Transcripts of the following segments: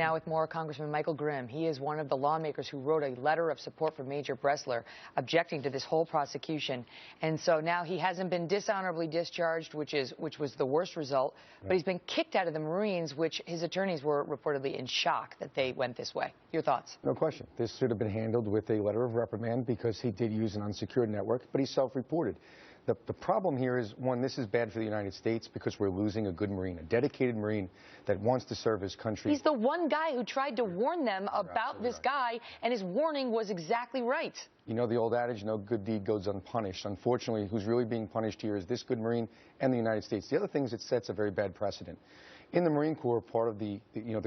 Now with more, Congressman Michael Grimm. He is one of the lawmakers who wrote a letter of support for Major Brezler, objecting to this whole prosecution. And so now he hasn't been dishonorably discharged, which was the worst result, but he's been kicked out of the Marines, which his attorneys were reportedly in shock that they went this way. Your thoughts? No question. This should have been handled with a letter of reprimand because he did use an unsecured network, but he self-reported. The problem here is, one, this is bad for the United States because we're losing a good Marine, a dedicated Marine that wants to serve his country. He's the one guy who tried to warn them about this guy, and his warning was exactly right. You know the old adage, no good deed goes unpunished. Unfortunately, who's really being punished here is this good Marine and the United States. The other thing is it sets a very bad precedent. In the Marine Corps, part of the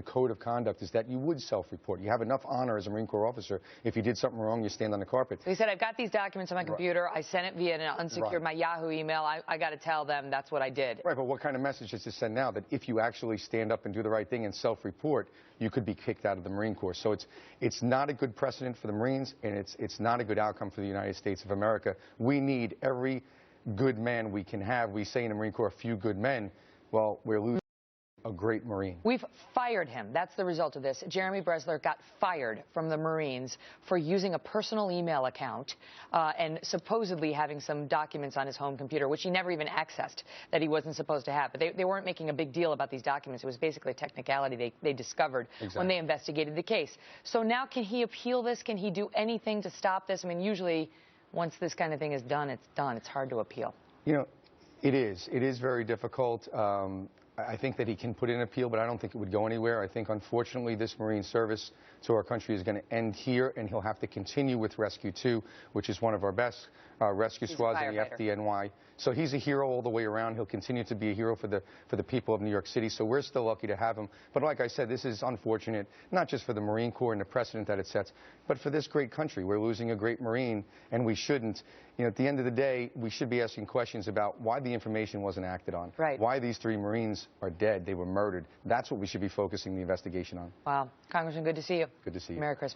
code of conduct is that you would self-report. You have enough honor as a Marine Corps officer. If you did something wrong, you stand on the carpet. So he said, I've got these documents on my computer. I sent it via an unsecured, my Yahoo email. I got to tell them that's what I did. Right, but what kind of message does this send now? That if you actually stand up and do the right thing and self-report, you could be kicked out of the Marine Corps. So it's not a good precedent for the Marines, and it's not a good outcome for the United States of America. We need every good man we can have. We say in the Marine Corps, a few good men. Well, we're losing a great Marine. We've fired him. That's the result of this. Jeremy Brezler got fired from the Marines for using a personal email account and supposedly having some documents on his home computer, which he never even accessed, that he wasn't supposed to have. But they weren't making a big deal about these documents. It was basically a technicality they discovered when they investigated the case. So now can he appeal this? Can he do anything to stop this? I mean, usually once this kind of thing is done, it's done. It's hard to appeal. You know, it is. It is very difficult. I think that he can put in an appeal, but I don't think it would go anywhere. I think, unfortunately, this Marine service to our country is going to end here, and he'll have to continue with Rescue 2, which is one of our best rescue squads in the FDNY. So he's a hero all the way around. He'll continue to be a hero for the people of New York City. So we're still lucky to have him. But like I said, this is unfortunate, not just for the Marine Corps and the precedent that it sets, but for this great country. We're losing a great Marine, and we shouldn't. You know, at the end of the day, we should be asking questions about why the information wasn't acted on. Right. Why these 3 Marines are dead. They were murdered. That's what we should be focusing the investigation on. Wow. Congressman, good to see you. Good to see you. Merry Christmas.